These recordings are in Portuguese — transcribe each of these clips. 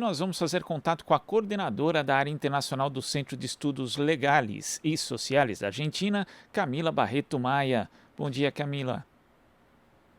nós vamos fazer contato com a coordenadora da área internacional do Centro de Estudos Legais e Sociais da Argentina, Camila Barreto Maia. Bom dia, Camila.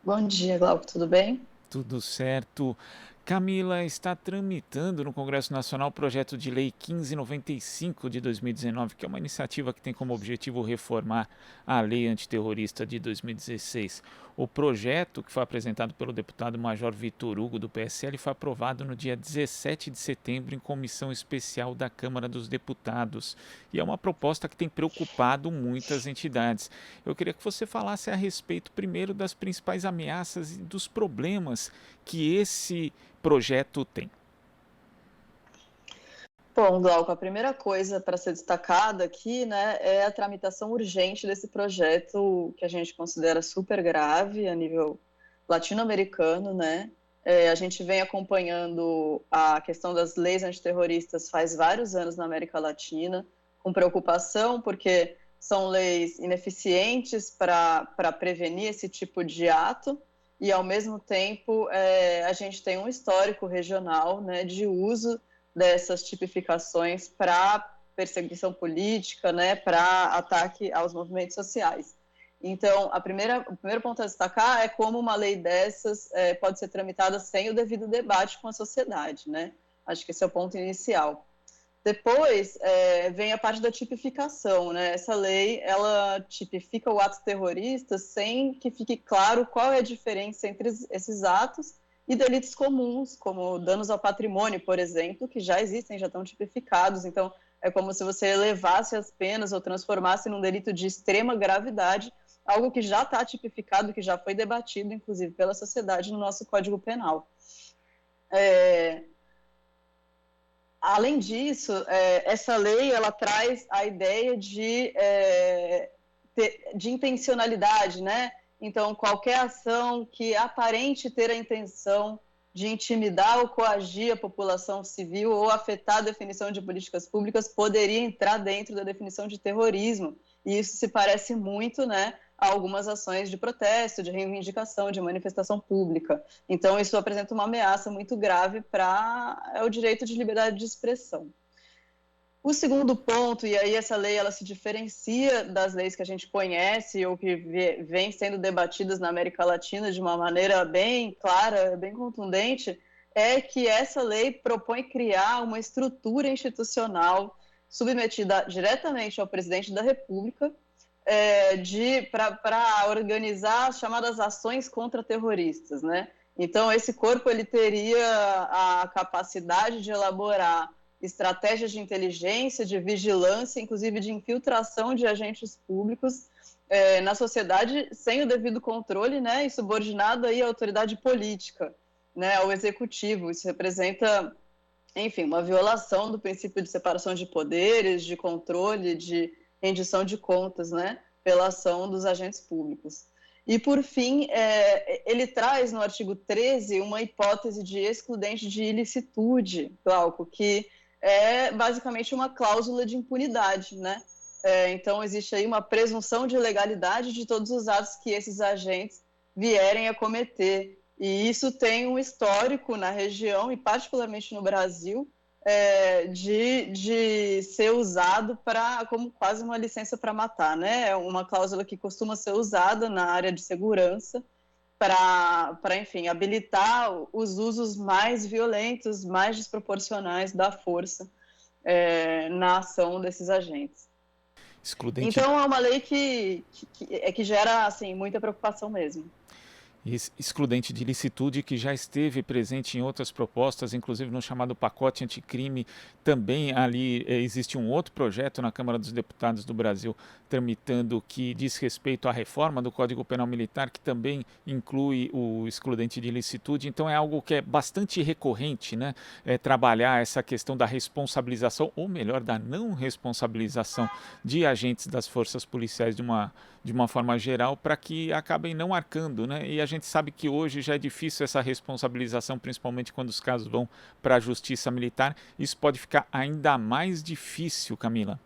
Bom dia, Glauco, tudo bem? Tudo certo. Camila, está tramitando no Congresso Nacional o projeto de lei 1595 de 2019, que é uma iniciativa que tem como objetivo reformar a lei antiterrorista de 2016. O projeto, que foi apresentado pelo deputado Major Vitor Hugo, do PSL, foi aprovado no dia 17 de setembro em comissão especial da Câmara dos Deputados. E é uma proposta que tem preocupado muitas entidades. Eu queria que você falasse a respeito, primeiro, das principais ameaças e dos problemas que esse projeto tem. Bom, Glauco, a primeira coisa para ser destacada aqui, né, é a tramitação urgente desse projeto que a gente considera super grave a nível latino-americano, né? A gente vem acompanhando a questão das leis antiterroristas faz vários anos na América Latina, com preocupação, porque são leis ineficientes para prevenir esse tipo de ato, e, ao mesmo tempo, a gente tem um histórico regional, né, de uso dessas tipificações para perseguição política, né, para ataque aos movimentos sociais. Então, o primeiro ponto a destacar é como uma lei dessas pode ser tramitada sem o devido debate com a sociedade, né? Acho que esse é o ponto inicial. Depois vem a parte da tipificação, né? Essa lei, ela tipifica o ato terrorista sem que fique claro qual é a diferença entre esses atos e delitos comuns, como danos ao patrimônio, por exemplo, que já existem, já estão tipificados. Então, é como se você elevasse as penas ou transformasse num delito de extrema gravidade, algo que já está tipificado, que já foi debatido, inclusive, pela sociedade no nosso Código Penal. Além disso, essa lei ela traz a ideia de intencionalidade, né? Então, qualquer ação que aparente ter a intenção de intimidar ou coagir a população civil ou afetar a definição de políticas públicas poderia entrar dentro da definição de terrorismo. E isso se parece muito, né, a algumas ações de protesto, de reivindicação, de manifestação pública. Então, isso apresenta uma ameaça muito grave para o direito de liberdade de expressão. O segundo ponto, e aí essa lei ela se diferencia das leis que a gente conhece ou que vem sendo debatidas na América Latina de uma maneira bem clara, bem contundente, é que essa lei propõe criar uma estrutura institucional submetida diretamente ao presidente da República para organizar as chamadas ações contra-terroristas, né? Então, esse corpo ele teria a capacidade de elaborar estratégias de inteligência, de vigilância, inclusive de infiltração de agentes públicos na sociedade sem o devido controle, né, e subordinado aí à autoridade política, né, ao executivo. Isso representa, enfim, uma violação do princípio de separação de poderes, de controle, de rendição de contas, né, pela ação dos agentes públicos. E, por fim, ele traz no artigo 13 uma hipótese de excludente de ilicitude, Glauco, que é basicamente uma cláusula de impunidade, né? Então, existe aí uma presunção de legalidade de todos os atos que esses agentes vierem a cometer. E isso tem um histórico na região, e particularmente no Brasil, de ser usado como quase uma licença para matar, né? É uma cláusula que costuma ser usada na área de segurança para, enfim, habilitar os usos mais violentos, mais desproporcionais da força na ação desses agentes. Excludente Então, é uma lei que gera, assim, muita preocupação mesmo. Excludente de ilicitude, que já esteve presente em outras propostas, inclusive no chamado pacote anticrime. Também ali existe um outro projeto na Câmara dos Deputados do Brasil tramitando, que diz respeito à reforma do Código Penal Militar, que também inclui o excludente de ilicitude. Então é algo que é bastante recorrente, né? Trabalhar essa questão da responsabilização, ou melhor, da não responsabilização de agentes das forças policiais de uma forma geral, para que acabem não arcando, né? E a gente sabe que hoje já é difícil essa responsabilização, principalmente quando os casos vão para a justiça militar. Isso pode ficar ainda mais difícil, Camila.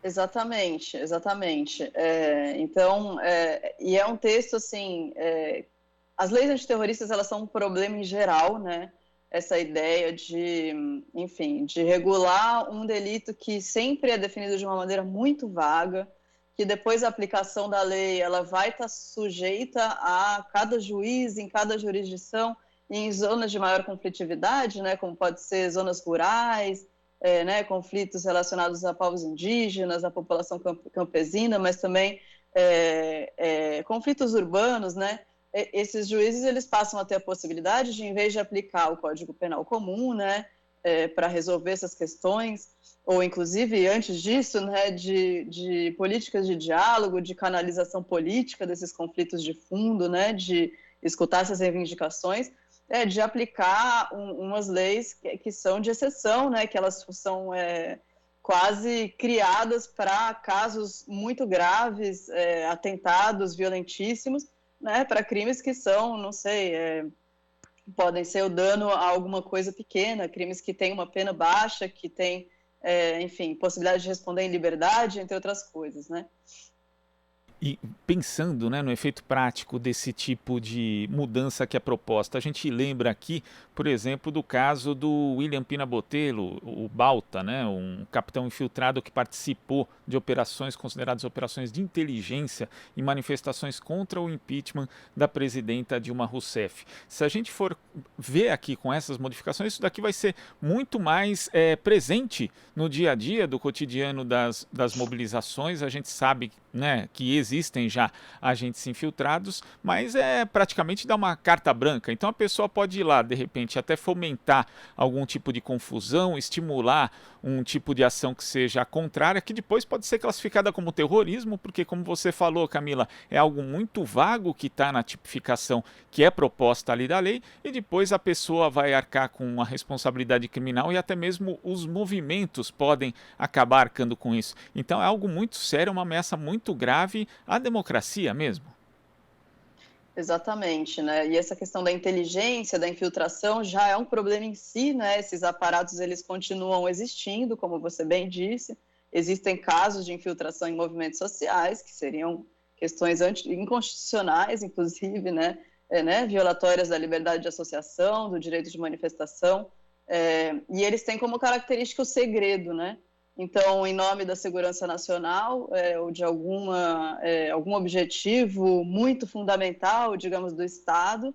Exatamente, exatamente. Então, e é um texto, assim, as leis antiterroristas, elas são um problema em geral, né? essa ideia enfim, de regular um delito que sempre é definido de uma maneira muito vaga, que depois a aplicação da lei ela vai estar sujeita a cada juiz em cada jurisdição em zonas de maior conflitividade, né, como pode ser zonas rurais, né, conflitos relacionados a povos indígenas, a população campesina, mas também conflitos urbanos, né? Esses juízes eles passam a ter a possibilidade de, em vez de aplicar o Código Penal comum, né, para resolver essas questões, ou inclusive antes disso, né, de políticas de diálogo, de canalização política desses conflitos de fundo, né, de escutar essas reivindicações, de aplicar umas leis que são de exceção, né, que elas são quase criadas para casos muito graves, atentados violentíssimos, né, para crimes que são, não sei, podem ser o dano a alguma coisa pequena, crimes que têm uma pena baixa, que têm, enfim, possibilidade de responder em liberdade, entre outras coisas, né? E pensando, né, no efeito prático desse tipo de mudança que é proposta, a gente lembra aqui, por exemplo, do caso do William Pina Botelho, o Balta, né, um capitão infiltrado que participou de operações consideradas operações de inteligência e manifestações contra o impeachment da presidenta Dilma Rousseff. Se a gente for ver aqui com essas modificações, isso daqui vai ser muito mais presente no dia a dia do cotidiano das mobilizações. A gente sabe, né, que existem já agentes infiltrados, mas é praticamente dar uma carta branca. Então a pessoa pode ir lá, de repente, até fomentar algum tipo de confusão, estimular um tipo de ação que seja contrária, que depois pode ser classificada como terrorismo, porque, como você falou, Camila, é algo muito vago que está na tipificação que é proposta ali da lei, e depois a pessoa vai arcar com a responsabilidade criminal e até mesmo os movimentos podem acabar arcando com isso. Então é algo muito sério, uma ameaça muito grave à democracia mesmo. Exatamente, né? E essa questão da inteligência, da infiltração, já é um problema em si, né? Esses aparatos, eles continuam existindo, como você bem disse. Existem casos de infiltração em movimentos sociais, que seriam questões inconstitucionais, inclusive, né? Violatórias da liberdade de associação, do direito de manifestação. E eles têm como característica o segredo, né? Então, em nome da segurança nacional ou de algum objetivo muito fundamental, digamos, do Estado,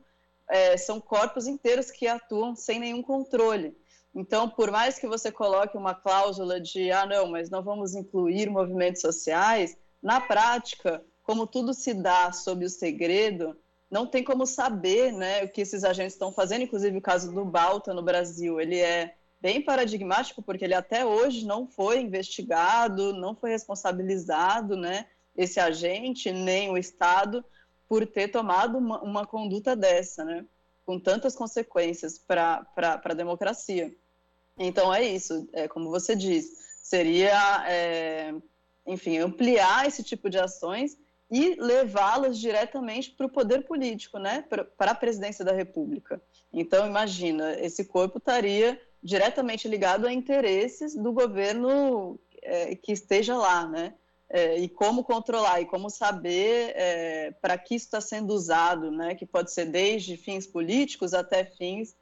são corpos inteiros que atuam sem nenhum controle. Então, por mais que você coloque uma cláusula de, não, mas não vamos incluir movimentos sociais, na prática, como tudo se dá sob o segredo, não tem como saber, né, o que esses agentes estão fazendo. Inclusive, o caso do Balta no Brasil, ele é bem paradigmático, porque ele até hoje não foi investigado, não foi responsabilizado, né, esse agente, nem o Estado, por ter tomado uma conduta dessa, né, com tantas consequências para a democracia. Então, é isso, como você diz, seria, enfim, ampliar esse tipo de ações e levá-las diretamente para o poder político, né, para a presidência da República. Então, imagina, esse corpo estaria diretamente ligado a interesses do governo que esteja lá, né? E como controlar, e como saber para que isso está sendo usado, né? Que pode ser desde fins políticos até fins,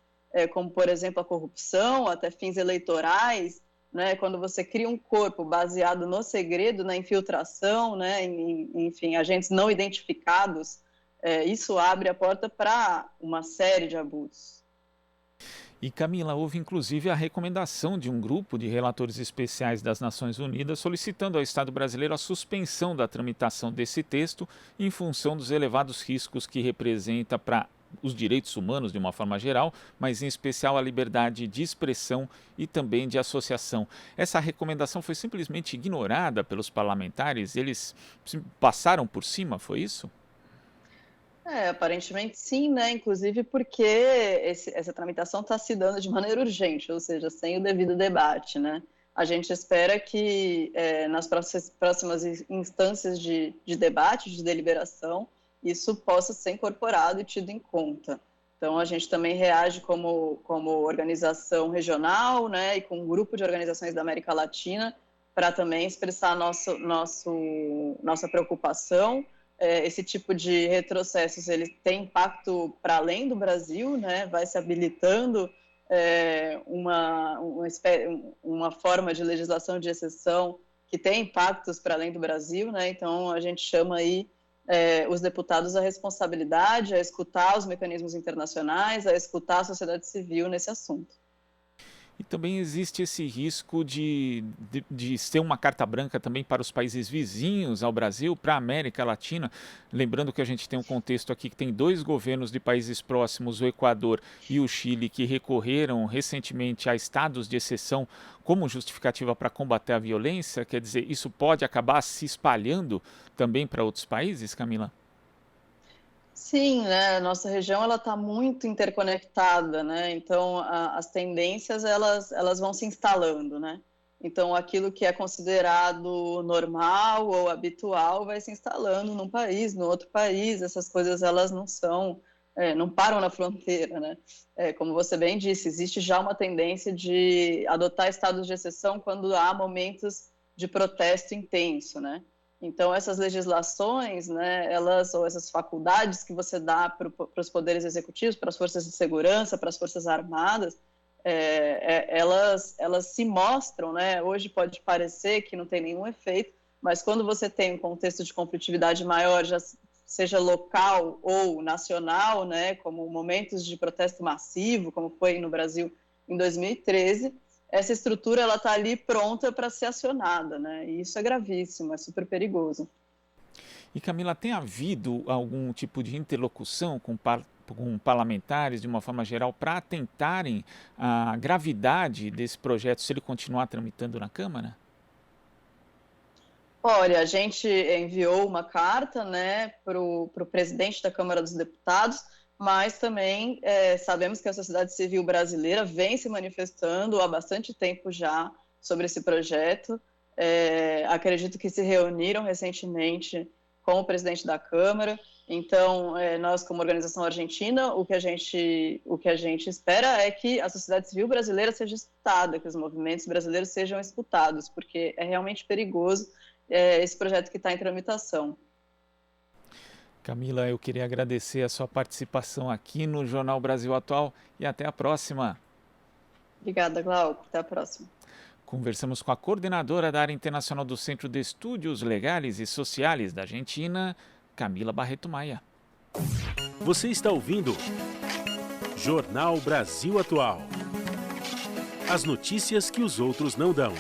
como, por exemplo, a corrupção, até fins eleitorais, né? Quando você cria um corpo baseado no segredo, na infiltração, né? Enfim, agentes não identificados, isso abre a porta para uma série de abusos. E Camila, houve inclusive a recomendação de um grupo de relatores especiais das Nações Unidas solicitando ao Estado brasileiro a suspensão da tramitação desse texto em função dos elevados riscos que representa para os direitos humanos de uma forma geral, mas em especial a liberdade de expressão e também de associação. Essa recomendação foi simplesmente ignorada pelos parlamentares? Eles passaram por cima, foi isso? Aparentemente sim, né? Inclusive porque essa tramitação está se dando de maneira urgente, ou seja, sem o devido debate, né? A gente espera que nas próximas instâncias de debate, de deliberação, isso possa ser incorporado e tido em conta. Então, a gente também reage como organização regional, né? E com um grupo de organizações da América Latina para também expressar nossa preocupação. Esse tipo de retrocessos ele tem impacto para além do Brasil, né? Vai se habilitando uma forma de legislação de exceção que tem impactos para além do Brasil, né? Então a gente chama aí os deputados à responsabilidade, a escutar os mecanismos internacionais, a escutar a sociedade civil nesse assunto. E também existe esse risco de ser uma carta branca também para os países vizinhos ao Brasil, para a América Latina. Lembrando que a gente tem um contexto aqui que tem 2 governos de países próximos, o Equador e o Chile, que recorreram recentemente a estados de exceção como justificativa para combater a violência. Quer dizer, isso pode acabar se espalhando também para outros países, Camila? Sim, né? Nossa região ela está muito interconectada, né? Então as tendências elas vão se instalando, né? Então aquilo que é considerado normal ou habitual vai se instalando num país, no outro país. Essas coisas elas não param na fronteira, né? Como você bem disse, existe já uma tendência de adotar estados de exceção quando há momentos de protesto intenso, né? Então, essas legislações, né, ou essas faculdades que você dá para os poderes executivos, para as forças de segurança, para as forças armadas, elas se mostram, né? Hoje pode parecer que não tem nenhum efeito, mas quando você tem um contexto de conflitividade maior, já seja local ou nacional, né, como momentos de protesto massivo, como foi no Brasil em 2013, essa estrutura ela está ali pronta para ser acionada, né? E isso é gravíssimo, é super perigoso. E Camila, tem havido algum tipo de interlocução com parlamentares, de uma forma geral, para atentarem a gravidade desse projeto se ele continuar tramitando na Câmara? Olha, a gente enviou uma carta, né, para o presidente da Câmara dos Deputados, mas também sabemos que a sociedade civil brasileira vem se manifestando há bastante tempo já sobre esse projeto. Acredito que se reuniram recentemente com o presidente da Câmara. Então, nós, como organização argentina, o que a gente espera é que a sociedade civil brasileira seja escutada, que os movimentos brasileiros sejam escutados, porque é realmente perigoso esse projeto que está em tramitação. Camila, eu queria agradecer a sua participação aqui no Jornal Brasil Atual e até a próxima. Obrigada, Glauco. Até a próxima. Conversamos com a coordenadora da área internacional do Centro de Estudos Legais e Sociais da Argentina, Camila Barreto Maia. Você está ouvindo Jornal Brasil Atual. As notícias que os outros não dão.